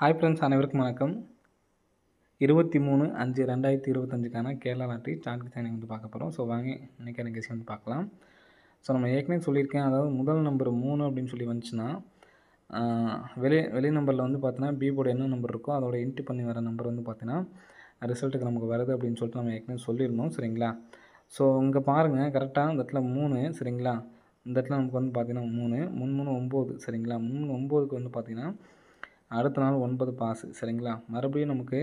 Hi friends, அனைவருக்கும் வணக்கம். 23/5/2025க்கான Kerala lottery chart designing வந்து பார்க்க போகிறோம். ஸோ வாங்க இன்றைக்கான கெஸ் வந்து பார்க்கலாம். ஸோ நம்ம ஏற்கனவே சொல்லியிருக்கேன், அதாவது முதல் நம்பர் 3 அப்படின்னு சொல்லி வந்துச்சுன்னா வெளி நம்பரில் வந்து பார்த்தீங்கன்னா பி போர்டு என்ன நம்பர் இருக்கோ அதோட இன்ட்டு பண்ணி வர நம்பர் வந்து பார்த்தீங்கன்னா ரிசல்ட்டுக்கு நமக்கு வருது அப்படின்னு சொல்லிட்டு நம்ம ஏற்கனவே சொல்லியிருந்தோம். சரிங்களா? ஸோ இங்கே பாருங்கள், கரெக்டாக இந்த இடத்துல 3. சரிங்களா? இந்த இடத்துல நமக்கு வந்து பார்த்தீங்கன்னா 3 3 9. சரிங்களா? 3 9க்கு வந்து பார்த்தீங்கன்னா அடுத்த நாள் 9 பாஸு. சரிங்களா? மறுபடியும் நமக்கு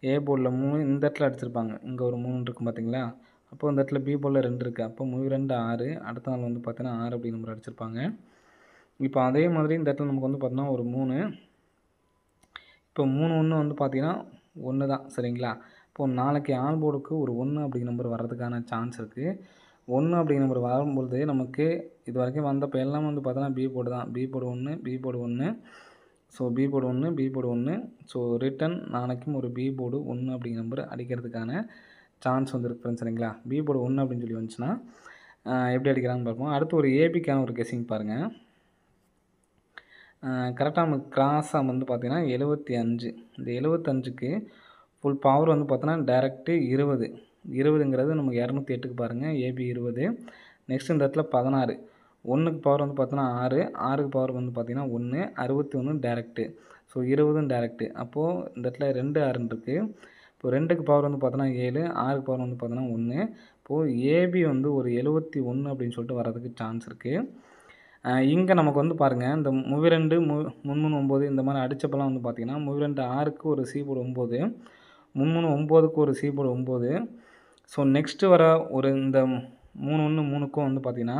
ஏ போர்டில் 3 இந்த இடத்துல அடிச்சிருப்பாங்க. இங்கே ஒரு 3 இருக்கும் பார்த்தீங்களா? அப்போ இந்த இடத்துல பி போர்டில் 2 இருக்குது. அப்போ 2 6. அடுத்த நாள் வந்து பார்த்தீங்கன்னா 6 அப்படி நம்பர் அடிச்சிருப்பாங்க. இப்போ அதே மாதிரி இந்த இடத்துல நமக்கு வந்து பார்த்தீங்கன்னா ஒரு 3. இப்போ 3 1 வந்து பார்த்தீங்கன்னா 1 தான். சரிங்களா? இப்போது நாளைக்கு ஆல் போர்டுக்கு ஒரு 1 அப்படிங்கிற நம்பர் வர்றதுக்கான சான்ஸ் இருக்குது. 1 அப்படிங்கிற நம்பர் வரும்பொழுது நமக்கு இது வரைக்கும் வந்தப்போ எல்லாமே வந்து பார்த்தோன்னா பி போர்டு தான். B board 1, B board 1. So B board 1, B board 1. So written நாளைக்கும் ஒரு பி போர்டு 1 அப்படிங்கிற நம்பர் அடிக்கிறதுக்கான சான்ஸ் வந்து இருக்குது ஃப்ரெண்ட்ஸ். சரிங்களா? பி போர்டு 1 அப்படின்னு சொல்லி வந்துச்சுன்னா எப்படி அடிக்கிறாங்கன்னு பார்ப்போம். அடுத்து ஒரு ஏபிக்கான ஒரு கெஸ்ஸிங் பாருங்கள். கரெக்டாக நமக்கு கிராஸாக வந்து பார்த்தீங்கன்னா 75. இந்த 75க்கு ஃபுல் பவர் வந்து பார்த்தோன்னா டேரெக்ட்டு 20. 20ங்கிறது நமக்கு 208க்கு பாருங்கள். ஏபி 20. நெக்ஸ்ட் இந்த இடத்துல 16. 1க்கு பவர் வந்து பார்த்தோன்னா 6. 6க்கு பவர் வந்து பார்த்தீங்கன்னா 1. 61 டேரெக்ட்டு. So 20ம் direct. அப்போது இந்த இடத்துல 2 6 இருக்குது. இப்போ 2க்கு பவர் வந்து பார்த்தோன்னா 7. 6க்கு பவர் வந்து பார்த்தோன்னா 1. இப்போது ஏபி வந்து ஒரு 71 அப்படின்னு சொல்லிட்டு வர்றதுக்கு சான்ஸ் இருக்குது. இங்கே நமக்கு வந்து பாருங்கள், இந்த 32 9 இந்த மாதிரி அடித்தப்பெல்லாம் வந்து பார்த்திங்கன்னா 32 6க்கு ஒரு சி போர்டு 9, 9க்கு ஒரு சி போர்டு 9. ஸோ நெக்ஸ்ட்டு வர ஒரு இந்த 3க்கும் வந்து பார்த்திங்கன்னா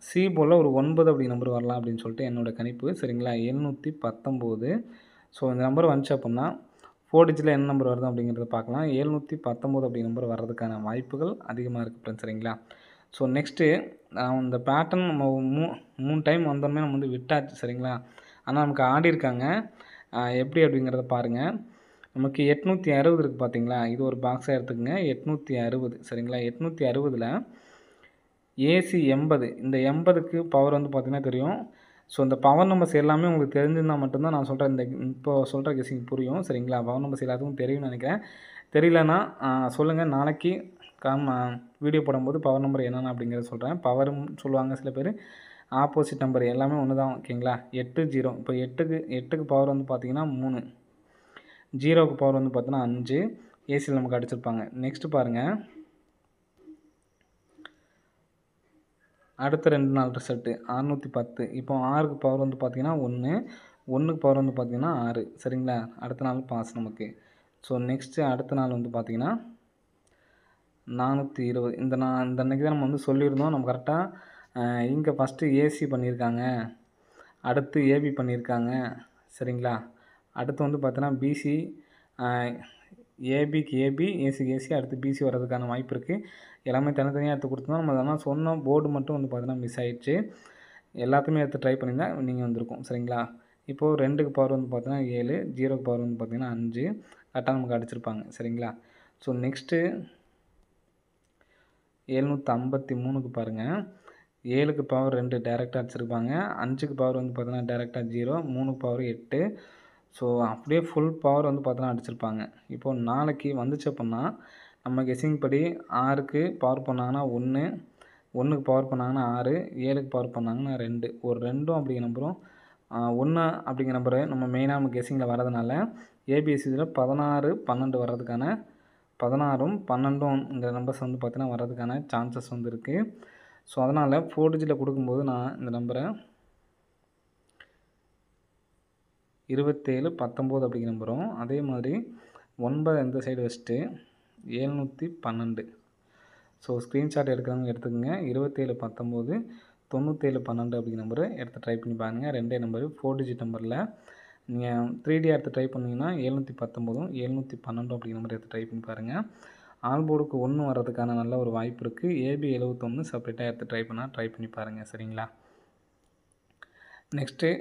சி போர்டில் ஒரு 9 அப்படி நம்பர் வரலாம் அப்படின்னு சொல்லிட்டு என்னோடய கணிப்பு. சரிங்களா? 719. ஸோ இந்த நம்பர் வந்துச்சு அப்படின்னா 4 டிஜிட்டில் என்ன நம்பர் வருது அப்படிங்கிறத பார்க்கலாம். 719 அப்படி நம்பர் வர்றதுக்கான வாய்ப்புகள் அதிகமாக இருக்குது ஃப்ரெண்ட்ஸ். சரிங்களா? ஸோ நெக்ஸ்ட்டு இந்த பேட்டர்ன் நம்ம 3 டைம் வந்தோடனே நம்ம வந்து விட்டாச்சு. சரிங்களா? ஆனால் நமக்கு ஆடியிருக்காங்க. எப்படி அப்படிங்கிறத பாருங்கள். நமக்கு 860 இருக்குது பார்த்தீங்களா? இது ஒரு பாக்ஸாக எடுத்துக்கங்க. 860. சரிங்களா? 860ல் ஏசி 80. இந்த 80க்கு பவர் வந்து பார்த்திங்கன்னா தெரியும். ஸோ இந்த பவர் நம்பர்ஸ் எல்லாமே உங்களுக்கு தெரிஞ்சிருந்தால் மட்டும்தான் நான் சொல்கிற இந்த இப்போ சொல்கிற கெஸ்ஸிங் புரியும். சரிங்களா? பவர் நம்பர்ஸ் எல்லாத்துக்கும் தெரியும்னு நினைக்கிறேன். தெரியலன்னா சொல்லுங்கள். நாளைக்கு வீடியோ போடும்போது பவர் நம்பர் என்னென்ன அப்படிங்கிறத சொல்கிறேன். பவரும் சொல்லுவாங்க சில பேர், ஆப்போசிட் நம்பர் எல்லாமே ஒன்று தான். ஓகேங்களா? 8 0. இப்போ 8க்கு பவர் வந்து பார்த்திங்கன்னா 3. 0க்கு பவர் வந்து பார்த்தீங்கன்னா 5. ஏசியில் நமக்கு அடிச்சிருப்பாங்க. நெக்ஸ்ட்டு பாருங்கள், அடுத்த 2 நாள் ரிசல்ட்டு 610. இப்போ 6க்கு பவர் வந்து பார்த்திங்கன்னா 1. 1க்கு பவர் வந்து பார்த்திங்கன்னா 6. சரிங்களா? அடுத்த நாள் பாஸ் நமக்கு. ஸோ நெக்ஸ்ட்டு அடுத்த நாள் வந்து பார்த்திங்கன்னா 420. இந்த அன்றைக்கி தான் நம்ம வந்து சொல்லியிருந்தோம். நம்ம கரெக்டாக இங்கே ஃபஸ்ட்டு ஏசி பண்ணியிருக்காங்க, அடுத்து ஏபி பண்ணியிருக்காங்க. சரிங்களா? அடுத்து வந்து பார்த்தோன்னா பிசி, ஏபிக்கு ஏபி, ஏசிக்கு ஏசி, அடுத்து பிசி வர்றதுக்கான வாய்ப்பு இருக்குது. எல்லாமே தனித்தனியாக எடுத்து கொடுத்துருந்தோம். நம்ம அதெல்லாம் சொன்னோம். போர்டு மட்டும் வந்து பார்த்தீங்கன்னா மிஸ் ஆகிடுச்சு. எல்லாத்தையுமே எடுத்து ட்ரை பண்ணியிருந்தா நீங்கள் வந்திருக்கும். சரிங்களா? இப்போது 2க்கு பவர் வந்து பார்த்தீங்கன்னா 7, 0க்கு பவர் வந்து பார்த்திங்கன்னா 5. கரெக்டாக நமக்கு அடிச்சிருப்பாங்க. சரிங்களா? ஸோ நெக்ஸ்ட்டு 753க்கு பாருங்கள். 7க்கு பவர் 2 டேரெக்டாக அடிச்சிருப்பாங்க. 5க்கு பவர் வந்து பார்த்தீங்கன்னா டேரெக்டாக 0, 3க்கு பவர் 8. ஸோ அப்படியே ஃபுல் பவர் வந்து பார்த்தோன்னா அடிச்சிருப்பாங்க. இப்போது நாளைக்கு வந்துச்சு அப்படின்னா நம்ம கெஸ்ஸிங் படி 6க்கு பவர் பண்ணாங்கன்னா 1, 1க்கு பவர் பண்ணாங்கன்னா 6, 7க்கு பவர் பண்ணாங்கன்னா 2. ஒரு 2ம் அப்படிங்கிற நம்பரும் 1 அப்படிங்கிற நம்பரு நம்ம மெயினாக நம்ம கெஸ்ஸிங்கில் வரதுனால ஏபிஎஸ்சியில் 16 12 வர்றதுக்கான 16ம் 12ங்கிற நம்பர்ஸ் வந்து பார்த்தீங்கன்னா வர்றதுக்கான சான்சஸ் வந்து இருக்குது. ஸோ அதனால் 4 டிஜிட்டில் கொடுக்கும்போது நான் இந்த நம்பரை 27 19 அப்படிங்கிற நம்பரும், அதே மாதிரி 9 இந்த சைடு வச்சுட்டு 712. ஸோ ஸ்க்ரீன்ஷாட் எடுக்கிறவங்க எடுத்துக்கோங்க. 27 19 97 12 அப்படிங்கிற நம்பரை எடுத்து ட்ரை பண்ணி பாருங்கள். 2 நம்பரு 4 டிஜிட் நம்பரில் நீங்கள் 3D எடுத்து ட்ரை பண்ணிங்கன்னா 719ம் 712 அப்படிங்கிற நம்பர் எடுத்து ட்ரை பண்ணி பாருங்கள். ஆல் போர்டுக்கு 1 வர்றதுக்கான நல்ல ஒரு வாய்ப்பு இருக்குது. ஏபி 71 செப்பரேட்டாக எடுத்து ட்ரை பண்ணி பாருங்கள். சரிங்களா? நெக்ஸ்ட்டு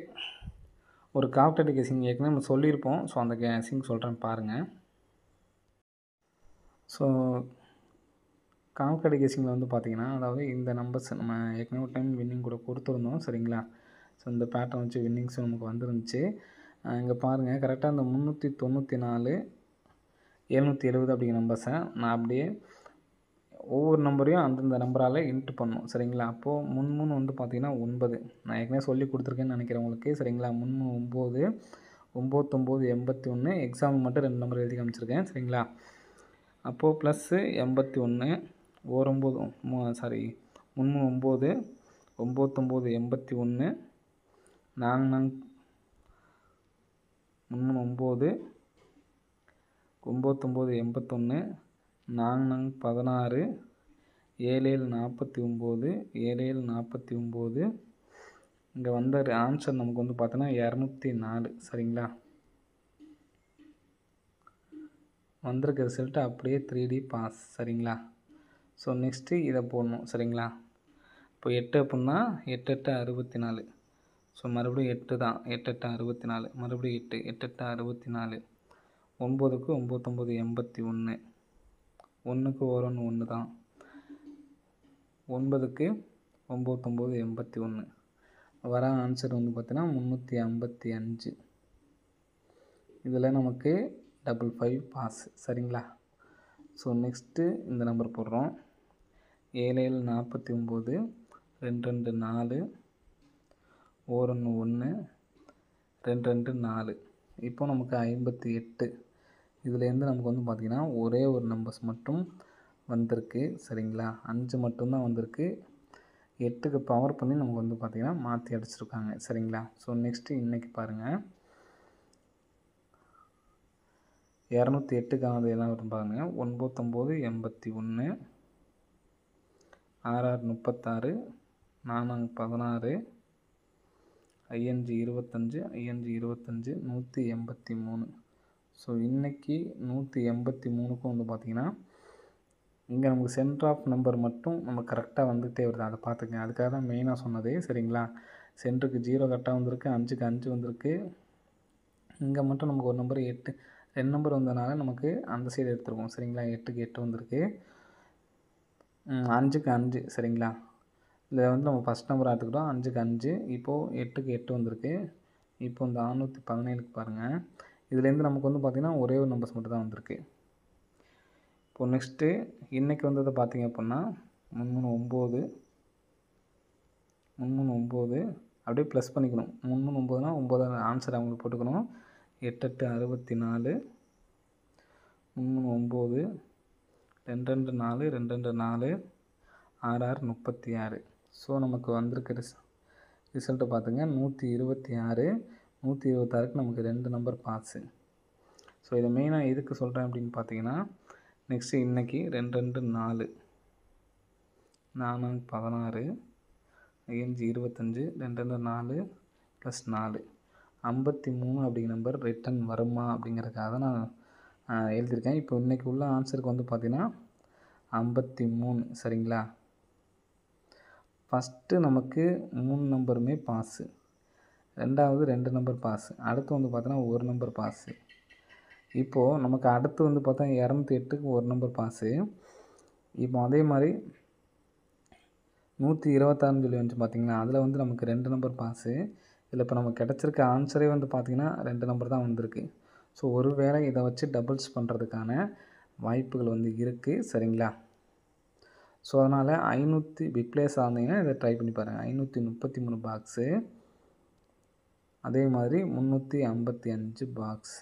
ஒரு கால்குலேட்டர் கெஸ்ஸிங் ஏற்கனவே நம்ம சொல்லியிருப்போம். ஸோ அந்த கெஸ்ஸிங் சொல்கிறேன் பாருங்கள். ஸோ கால்குலேட்டர் கெஸ்ஸிங்கில் வந்து பார்த்திங்கன்னா, அதாவது இந்த நம்பர்ஸ் நம்ம ஏற்கனவே ஒரு டைம் வின்னிங் கூட கொடுத்துருந்தோம். சரிங்களா? ஸோ இந்த பேட்டர்ன் வச்சு வின்னிங்ஸும் நமக்கு வந்துருந்துச்சு. இங்கே பாருங்கள் கரெக்டாக இந்த 394 770 அப்படிங்கிற நம்பர்ஸை நான் அப்படியே ஒவ்வொரு நம்பரையும் அந்தந்த நம்பரால் இன்ட்டு பண்ணணும் சரிங்களா. அப்போது 3 வந்து பார்த்திங்கன்னா 9. நான் ஏற்கனவே சொல்லி கொடுத்துருக்கேன்னு நினைக்கிறேன் உங்களுக்கு சரிங்களா. 3 9 99 81 எக்ஸாமுக்கு மட்டும் 2 நம்பர் எழுதி காமிச்சிருக்கேன் சரிங்களா. அப்போது ப்ளஸ்ஸு 81 9 சாரி 3 9 99 81 4 3 9 99 81 4 16 7 49 7 49 இங்கே வந்த ஆன்சர் நமக்கு வந்து பார்த்தோன்னா 204 சரிங்களா. வந்திருக்க ரிசல்ட்டு அப்படியே 3D பாஸ் சரிங்களா. ஸோ நெக்ஸ்ட்டு இதை போடணும் சரிங்களா. இப்போ 8 அப்படின்னா 8 8 64. ஸோ மறுபடியும் 8 தான் 8 8 64 மறுபடியும் 8 8 8 64 9க்கு 9 81 1க்கு 1 1 தான் 9க்கு 9 81 வர ஆன்சர் வந்து பார்த்தீங்கன்னா 355. இதில் நமக்கு 55 பாஸ் சரிங்களா. ஸோ நெக்ஸ்ட்டு இந்த நம்பர் போடுறோம் 7 49 2 4 1 1 2 4 இப்போ நமக்கு 58. இதுலேருந்து நமக்கு வந்து பார்த்திங்கன்னா ஒரே ஒரு நம்பர்ஸ் மட்டும் வந்திருக்கு சரிங்களா. 5 மட்டும்தான் வந்திருக்கு. 8க்கு பவர் பண்ணி நமக்கு வந்து பார்த்திங்கன்னா மாற்றி அடிச்சிருக்காங்க சரிங்களா. ஸோ நெக்ஸ்ட்டு இன்றைக்கி பாருங்கள் 208க்கானது என்ன வரும் பாருங்கள் 99 81 6 36 4 16 5 25 5 25 183. ஸோ இன்றைக்கி 183க்கும் வந்து பார்த்திங்கன்னா இங்கே நமக்கு சென்டர் ஆஃப் நம்பர் மட்டும் நம்ம கரெக்டாக வந்துகிட்டே வருது. அதை பார்த்துக்கங்க. அதுக்காக தான் மெயினாக சொன்னது சரிங்களா. சென்டருக்கு 0 கரெக்டாக வந்திருக்கு, 5க்கு 5 வந்திருக்கு. இங்கே மட்டும் நமக்கு ஒரு நம்பர் 8 2 நம்பர் வந்ததுனால நமக்கு அந்த சைடு எடுத்துருக்கோம் சரிங்களா. 8க்கு 8 வந்திருக்கு, 5க்கு 5 சரிங்களா. இதில் வந்து நம்ம ஃபஸ்ட் நம்பர் எடுத்துக்கிட்டோம் 5க்கு 5. இப்போது 8க்கு 8 வந்திருக்கு. இப்போ இந்த 617க்கு பாருங்கள். இதுலேருந்து நமக்கு வந்து பார்த்திங்கன்னா ஒரே ஒரு நம்பர்ஸ் மட்டும் தான் வந்திருக்கு. இப்போது நெக்ஸ்ட்டு இன்றைக்கி வந்ததை பார்த்திங்க அப்படின்னா 3 9 அப்படியே ப்ளஸ் பண்ணிக்கணும். 3 9னா 9 ஆன்சர் அவங்களுக்கு போட்டுக்கணும். 8 8 64 3 9 2 2 4 2 2 4 6 6 36. ஸோ நமக்கு வந்திருக்க ரிசல்ட்டை பார்த்துங்க 126. 126க்கு நமக்கு 2 நம்பர் பாஸு. ஸோ இதை மெயினாக எதுக்கு சொல்கிறேன் அப்படின்னு பார்த்தீங்கன்னா நெக்ஸ்ட்டு இன்றைக்கி 2 2 4 4 16 5 25 2 2 4 ப்ளஸ் 4 53 அப்படிங்கிற நம்பர் ரிட்டன் வருமா அப்படிங்கிறதுக்காக நான் எழுதியிருக்கேன். இப்போ இன்றைக்கி உள்ள ஆன்சருக்கு வந்து பார்த்திங்கன்னா 53 சரிங்களா. ஃபஸ்ட்டு நமக்கு 3 நம்பருமே பாஸு, ரெண்டாவது 2 நம்பர் பாஸு, அடுத்து வந்து பார்த்தோன்னா ஒரு நம்பர் பாஸு. இப்போது நமக்கு அடுத்து வந்து பார்த்தா 208க்கு ஒரு நம்பர் பாஸு. இப்போ அதே மாதிரி 126 சொல்லி வந்துச்சு பார்த்திங்கன்னா அதில் வந்து நமக்கு 2 நம்பர் பாஸு. இதில் இப்போ நமக்கு கிடச்சிருக்க ஆன்சரே வந்து பார்த்திங்கன்னா 2 நம்பர் தான் வந்திருக்கு. ஸோ ஒரு வேளை இதை வச்சு டபுள்ஸ் பண்ணுறதுக்கான வாய்ப்புகள் வந்து இருக்குது சரிங்களா. ஸோ அதனால் 500 பிப்ளேஸ் ஆனீங்கன்னா இதை ட்ரை பண்ணி பாருங்கள். 533 பாக்ஸு, அதே மாதிரி 355 பாக்ஸ்.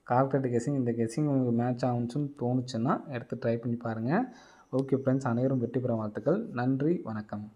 கால்குலேட்டர் கெஸ்ஸிங் இந்த கெஸ்ஸிங் உங்களுக்கு மேட்ச் ஆகுச்சுன்னு தோணுச்சுன்னா எடுத்து ட்ரை பண்ணி பாருங்கள். ஓகே ஃப்ரெண்ட்ஸ், அனைவரும் வெற்றி பெற வாழ்த்துக்கள். நன்றி, வணக்கம்.